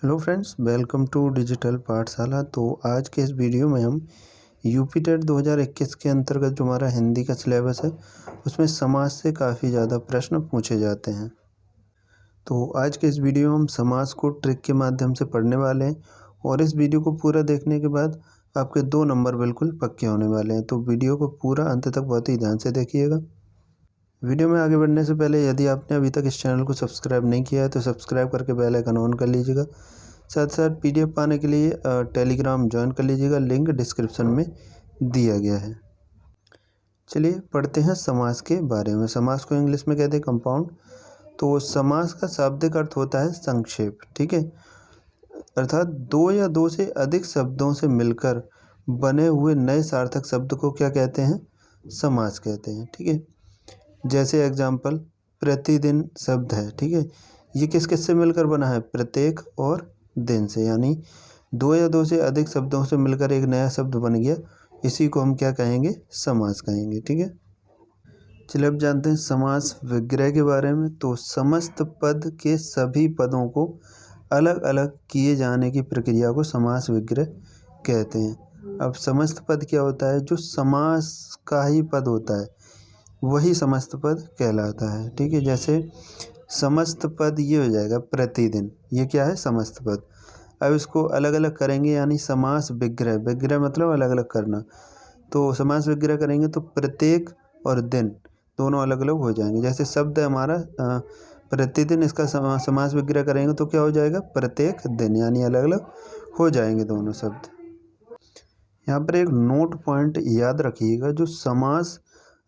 Hello friends, welcome to digital Pathshala. तो आज के इस वीडियो में हम यूपी टेट 2021 के अंतर्गत जो हमारा हिंदी का सिलेबस है उसमें समास से काफ़ी ज़्यादा प्रश्न पूछे जाते हैं। तो आज के इस वीडियो में हम समास को ट्रिक के माध्यम से पढ़ने वाले हैं और इस वीडियो को पूरा देखने के बाद आपके 2 नंबर बिल्कुल पक्के होने वाले हैं। तो वीडियो को पूरा अंत तक बहुत ही ध्यान से देखिएगा। वीडियो में आगे बढ़ने से पहले यदि आपने अभी तक इस चैनल को सब्सक्राइब नहीं किया है तो सब्सक्राइब करके बेल आइकन ऑन कर लीजिएगा। साथ साथ पीडीएफ पाने के लिए टेलीग्राम ज्वाइन कर लीजिएगा, लिंक डिस्क्रिप्शन में दिया गया है। चलिए पढ़ते हैं समास के बारे में। समास को इंग्लिश में कहते हैं कंपाउंड। तो समास का शाब्दिक अर्थ होता है संक्षेप, ठीक है। अर्थात दो या दो से अधिक शब्दों से मिलकर बने हुए नए सार्थक शब्द को क्या कहते हैं? समास कहते हैं, ठीक है। जैसे एग्जाम्पल प्रतिदिन शब्द है, ठीक है। ये किस किस से मिलकर बना है? प्रत्येक और दिन से, यानी दो या दो से अधिक शब्दों से मिलकर एक नया शब्द बन गया। इसी को हम क्या कहेंगे? समास कहेंगे, ठीक है। चलिए अब जानते हैं समास विग्रह के बारे में। तो समस्त पद के सभी पदों को अलग अलग किए जाने की प्रक्रिया को समास विग्रह कहते हैं। अब समस्त पद क्या होता है? जो समास का ही पद होता है वही समस्त पद कहलाता है, ठीक है। जैसे समस्त पद ये हो जाएगा प्रतिदिन, ये क्या है? समस्त पद। अब इसको अलग अलग करेंगे यानी समास विग्रह। विग्रह मतलब अलग अलग करना। तो समास विग्रह करेंगे तो प्रत्येक और दिन दोनों अलग अलग हो जाएंगे। जैसे शब्द है हमारा प्रतिदिन, इसका समास विग्रह करेंगे तो क्या हो जाएगा? प्रत्येक दिन, यानी अलग अलग हो जाएंगे दोनों शब्द। यहाँ पर एक नोट पॉइंट याद रखिएगा, जो समास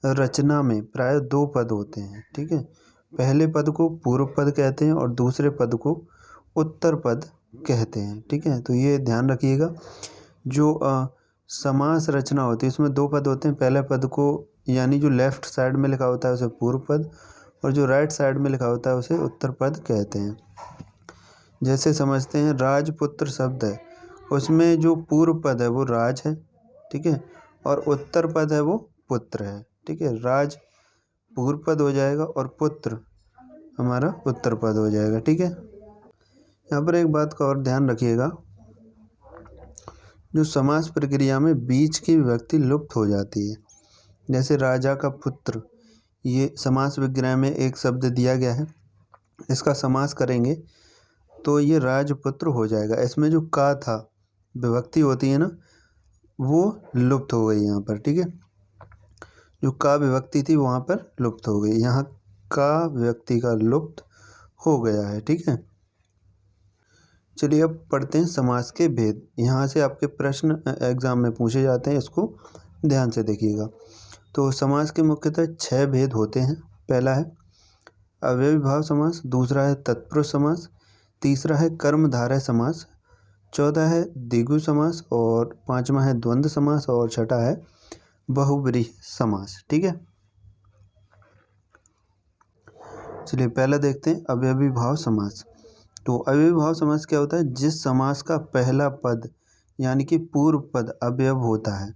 रचना में प्राय 2 पद होते हैं, ठीक है। पहले पद को पूर्व पद कहते हैं और दूसरे पद को उत्तर पद कहते हैं, ठीक है। तो ये ध्यान रखिएगा। जो समास रचना होती है उसमें 2 पद होते हैं। पहले पद को यानी जो लेफ्ट साइड में लिखा होता है उसे पूर्व पद और जो राइट साइड में लिखा होता है उसे उत्तर पद कहते हैं। जैसे समझते हैं राजपुत्र शब्द है, उसमें जो पूर्व पद है वो राज है, ठीक है, और उत्तर पद है वो पुत्र है, ठीक है। राज पूर्व पद हो जाएगा और पुत्र हमारा उत्तर पद हो जाएगा, ठीक है। यहाँ पर एक बात का और ध्यान रखिएगा, जो समास प्रक्रिया में बीच की विभक्ति लुप्त हो जाती है। जैसे राजा का पुत्र, ये समास विग्रह में एक शब्द दिया गया है, इसका समास करेंगे तो ये राजपुत्र हो जाएगा। इसमें जो का था, विभक्ति होती है ना, वो लुप्त हो गई यहाँ पर, ठीक है। जो का विभक्ति थी वहाँ पर लुप्त हो गई, यहाँ का विभक्ति का लुप्त हो गया है, ठीक है। चलिए अब पढ़ते हैं समास के भेद। यहाँ से आपके प्रश्न एग्जाम में पूछे जाते हैं, इसको ध्यान से देखिएगा। तो समास के मुख्यतः 6 भेद होते हैं। पहला है अव्ययी भाव समास, दूसरा है तत्पुरुष समास, तीसरा है कर्मधारय समास, चौथा है द्विगु समास और पांचवा है द्वंद्व समास और छठा है बहुब्रीहि समास, ठीक है। चलिए पहला देखते हैं अव्ययी भाव समास। तो अव्ययी भाव समास क्या होता है? जिस समास का पहला पद यानी कि पूर्व पद अवयव होता है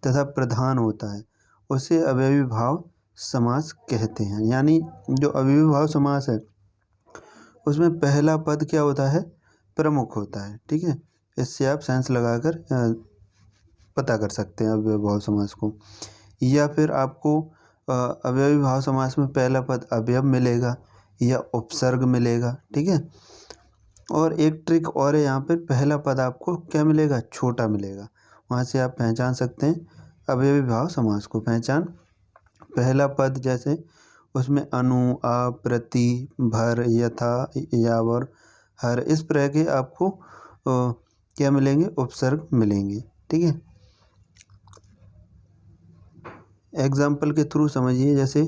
तथा प्रधान होता है उसे अव्ययी भाव समास कहते हैं। यानी जो अव्ययी भाव समास है उसमें पहला पद क्या होता है? प्रमुख होता है, ठीक है। इससे आप सेंस लगाकर पता कर सकते हैं अव्ययी भाव समास को। या फिर आपको अव्ययी भाव समास में पहला पद अवयव मिलेगा या उपसर्ग मिलेगा, ठीक है। और एक ट्रिक और है, यहाँ पर पहला पद आपको क्या मिलेगा? छोटा मिलेगा। वहाँ से आप पहचान सकते हैं अव्ययी भाव समास को। पहचान, पहला पद जैसे उसमें अनु, आ, प्रति, भर, यथा, यावर, हर, इस प्रकार के आपको क्या मिलेंगे? उपसर्ग मिलेंगे, ठीक है। एग्जाम्पल के थ्रू समझिए। जैसे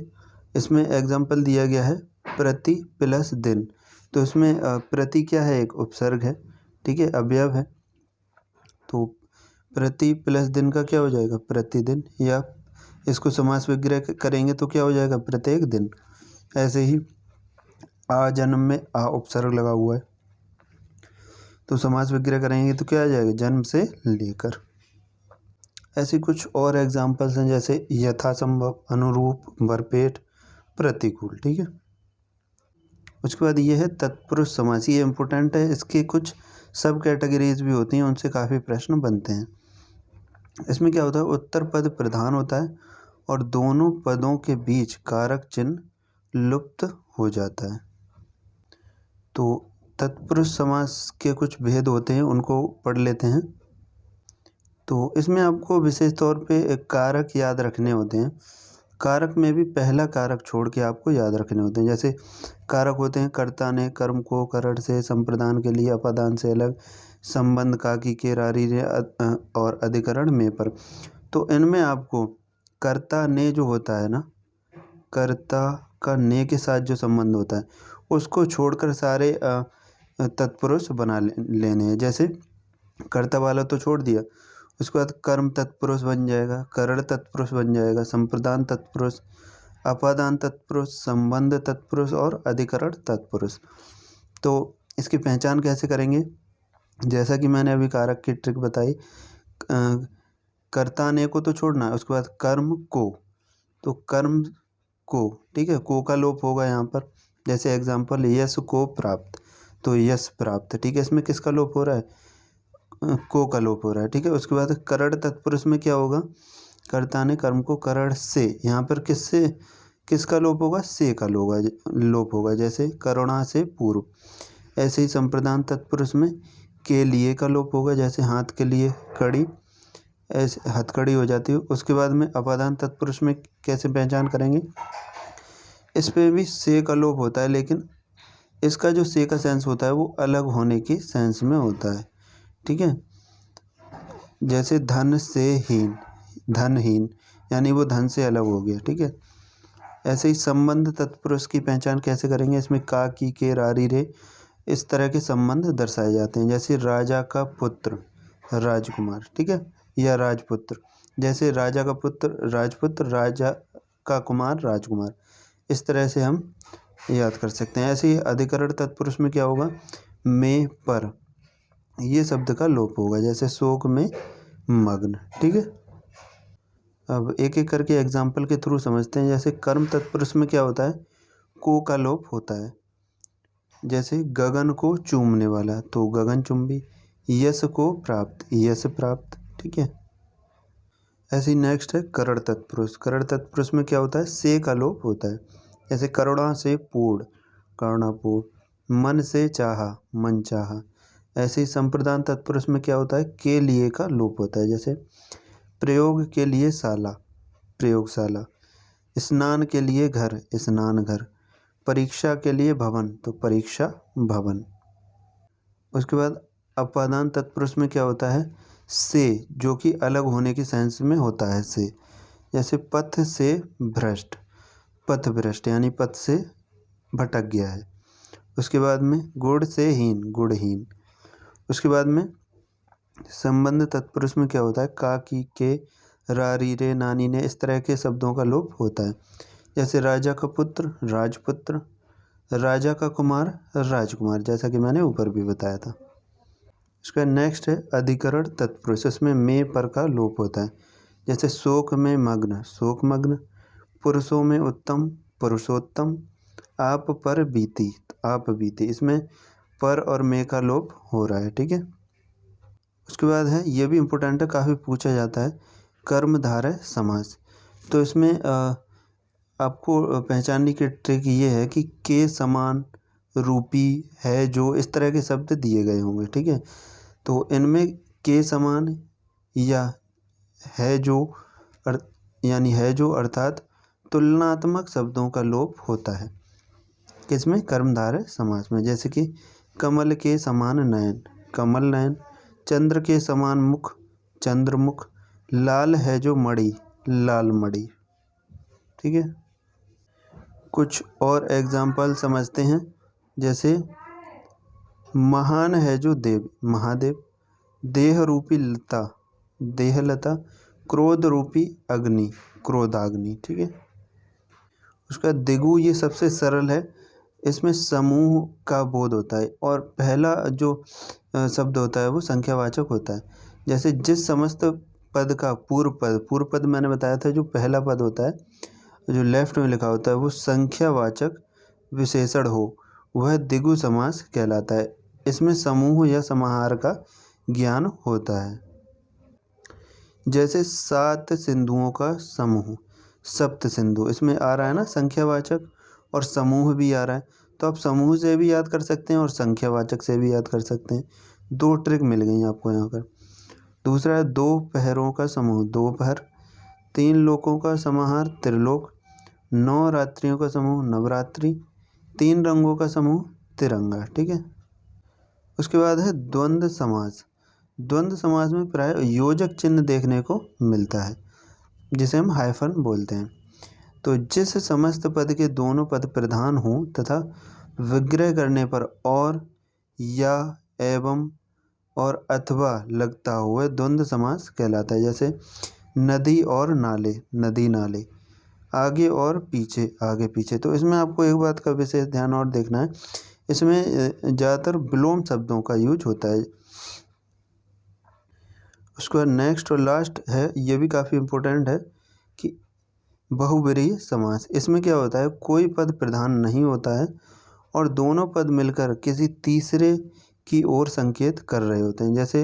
इसमें एग्जाम्पल दिया गया है प्रति प्लस दिन, तो इसमें प्रति क्या है? एक उपसर्ग है, ठीक है, अवयव है। तो प्रति प्लस दिन का क्या हो जाएगा? प्रतिदिन। या इसको समास विग्रह करेंगे तो क्या हो जाएगा? प्रत्येक दिन। ऐसे ही आ जन्म में आ उपसर्ग लगा हुआ है, तो समास विग्रह करेंगे तो क्या आ जाएगा? जन्म से लेकर। ऐसी कुछ और एग्जाम्पल्स हैं जैसे यथासंभव, अनुरूप, भरपेट, प्रतिकूल, ठीक है। उसके बाद ये है तत्पुरुष समास, ये इम्पोर्टेंट है, इसके कुछ सब कैटेगरीज भी होती हैं, उनसे काफ़ी प्रश्न बनते हैं। इसमें क्या होता है, उत्तर पद प्रधान होता है और दोनों पदों के बीच कारक चिन्ह लुप्त हो जाता है। तो तत्पुरुष समास के कुछ भेद होते हैं, उनको पढ़ लेते हैं। तो इसमें आपको विशेष तौर पे एक कारक याद रखने होते हैं। कारक में भी पहला कारक छोड़ के आपको याद रखने होते हैं। जैसे कारक होते हैं कर्ता ने कर्म को करण से, संप्रदान के लिए अपादान से अलग, संबंध काकी के रारी रे और अधिकरण में पर। तो इनमें आपको कर्ता ने जो होता है ना, कर्ता का ने के साथ जो संबंध होता है उसको छोड़कर सारे तत्पुरुष बना लेने हैं। जैसे कर्ता वाला तो छोड़ दिया, उसके बाद कर्म तत्पुरुष बन जाएगा, करण तत्पुरुष बन जाएगा, संप्रदान तत्पुरुष, अपादान तत्पुरुष, संबंध तत्पुरुष और अधिकरण तत्पुरुष। तो इसकी पहचान कैसे करेंगे, जैसा कि मैंने अभी कारक की ट्रिक बताई, कर्ता ने को तो छोड़ना है, उसके बाद कर्म को, तो कर्म को, ठीक है, को का लोप होगा यहाँ पर। जैसे एग्जाम्पल यश को प्राप्त, तो यश प्राप्त, ठीक है, इसमें किसका लोप हो रहा है, को का लोप हो रहा है, ठीक है। उसके बाद करण तत्पुरुष में क्या होगा, कर्ता ने कर्म को करण से, यहाँ पर किससे, किसका लोप होगा, से का लोप होगा, जैसे करुणा से पूर्व। ऐसे ही संप्रदान तत्पुरुष में के लिए का लोप होगा, जैसे हाथ के लिए कड़ी, ऐसे हथकड़ी हो जाती है। उसके बाद में अपादान तत्पुरुष में कैसे पहचान करेंगे, इस पे भी से का लोप होता है, लेकिन इसका जो से का सेंस होता है वो अलग होने की सेंस में होता है, ठीक है। जैसे धन से हीन, धनहीन, यानी वो धन से अलग हो गया, ठीक है। ऐसे ही संबंध तत्पुरुष की पहचान कैसे करेंगे, इसमें का की के रारी रे इस तरह के संबंध दर्शाए जाते हैं। जैसे राजा का पुत्र राजकुमार, ठीक है, या राजपुत्र, जैसे राजा का पुत्र राजपुत्र, राजा का कुमार राजकुमार, इस तरह से हम याद कर सकते हैं। ऐसे ही अधिकरण तत्पुरुष में क्या होगा, में पर, ये शब्द का लोप होगा, जैसे शोक में मग्न, ठीक है। अब एक एक करके एग्जाम्पल के थ्रू समझते हैं। जैसे कर्म तत्पुरुष में क्या होता है, को का लोप होता है, जैसे गगन को चूमने वाला, तो गगन चुंबी, यश को प्राप्त, यश प्राप्त, ठीक है। ऐसे ही नेक्स्ट है करण तत्पुरुष। करण तत्पुरुष में क्या होता है, से का लोप होता है, जैसे करुणा से पूर्ण, करुणापूर्ण, मन से चाहा, मन चाहा। ऐसे ही संप्रदान तत्पुरुष में क्या होता है, के लिए का लोप होता है, जैसे प्रयोग के लिए शाला, प्रयोगशाला, स्नान के लिए घर, स्नान घर, परीक्षा के लिए भवन, तो परीक्षा भवन। उसके बाद अपादान तत्पुरुष में क्या होता है, से, जो कि अलग होने की सेंस में होता है से, जैसे पथ से भ्रष्ट, पथ भ्रष्ट यानी पथ से भटक गया है। उसके बाद में गुड़ से हीन, गुड़हीन। उसके बाद में संबंध तत्पुरुष में क्या होता है, का की के रारी रे नानी ने, इस तरह के शब्दों का लोप होता है। जैसे राजा का पुत्र राजपुत्र, राजा का कुमार राजकुमार, जैसा कि मैंने ऊपर भी बताया था। उसका नेक्स्ट है अधिकरण तत्पुरुष, इसमें में पर का लोप होता है, जैसे शोक में मग्न, शोकमग्न, पुरुषों में उत्तम, पुरुषोत्तम, आप पर बीती, आप बीती, इसमें पर और में का लोप हो रहा है, ठीक है। उसके बाद है, ये भी इम्पोर्टेंट है, काफ़ी पूछा जाता है, कर्मधारय समास। तो इसमें आपको पहचानने की ट्रिक ये है कि के समान, रूपी, है जो, इस तरह के शब्द दिए गए होंगे, ठीक है। तो इनमें के समान या है जो यानी है जो अर्थात तुलनात्मक शब्दों का लोप होता है, किसमें, कर्मधारय समास में। जैसे कि कमल के समान नयन, कमल नयन, चंद्र के समान मुख, चंद्रमुख, लाल है जो मणि, लाल मणि, ठीक है। कुछ और एग्जाम्पल समझते हैं। जैसे महान है जो देव, महादेव, देह रूपी लता, देहलता, क्रोध रूपी अग्नि, क्रोधाग्नि, ठीक है। उसका दिगु, ये सबसे सरल है, इसमें समूह का बोध होता है और पहला जो शब्द होता है वो संख्यावाचक होता है। जैसे जिस समस्त पद का पूर्व पद, पूर्व पद मैंने बताया था, जो पहला पद होता है जो लेफ्ट में लिखा होता है वो संख्यावाचक विशेषण हो, वह द्विगु समास कहलाता है। इसमें समूह या समाहार का ज्ञान होता है। जैसे 7 सिंधुओं का समूह, सप्त सिंधु, इसमें आ रहा है ना संख्यावाचक, और समूह भी आ रहा है, तो आप समूह से भी याद कर सकते हैं और संख्यावाचक से भी याद कर सकते हैं। 2 ट्रिक मिल गई आपको यहाँ पर। दूसरा है 2 पहरों का समूह, दोपहर। 3 लोकों का समाहार, त्रिलोक। 9 रात्रियों का समूह, नवरात्रि। 3 रंगों का समूह, तिरंगा। ठीक है। उसके बाद है द्वंद्व समास। द्वंद्व समास में प्राय योजक चिन्ह देखने को मिलता है, जिसे हम हाइफन बोलते हैं। तो जिस समस्त पद के दोनों पद प्रधान हों तथा विग्रह करने पर और, या, एवं और अथवा लगता हो, वह द्वंद्व समास कहलाता है। जैसे नदी और नाले, नदी नाले। आगे और पीछे, आगे पीछे। तो इसमें आपको एक बात का विशेष ध्यान और देखना है, इसमें ज़्यादातर विलोम शब्दों का यूज होता है। उसके बाद नेक्स्ट और लास्ट है, ये भी काफ़ी इम्पोर्टेंट है, कि बहुब्रीहि समास। इसमें क्या होता है, कोई पद प्रधान नहीं होता है और दोनों पद मिलकर किसी तीसरे की ओर संकेत कर रहे होते हैं। जैसे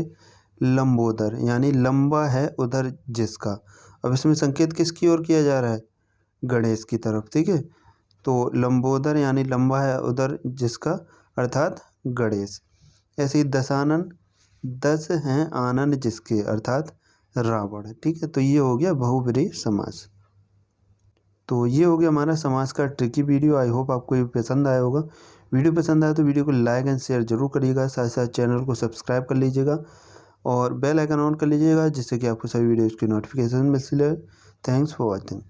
लंबोदर, यानी लंबा है उधर जिसका। अब इसमें संकेत किसकी ओर किया जा रहा है, गणेश की तरफ। ठीक है। तो लंबोदर यानी लंबा है उधर जिसका, अर्थात गणेश। ऐसे ही दशानन, 10 हैं आनंद जिसके, अर्थात रावण। ठीक है। तो ये हो गया बहुब्रीहि समास। तो ये हो गया हमारा समास का ट्रिकी वीडियो। आई होप आपको ये पसंद आया होगा। वीडियो पसंद आया तो वीडियो को लाइक एंड शेयर जरूर करिएगा। साथ साथ चैनल को सब्सक्राइब कर लीजिएगा और बेल आइकन ऑन कर लीजिएगा, जिससे कि आपको सभी वीडियोज़ की नोटिफिकेशन मिल सके। Thanks for watching.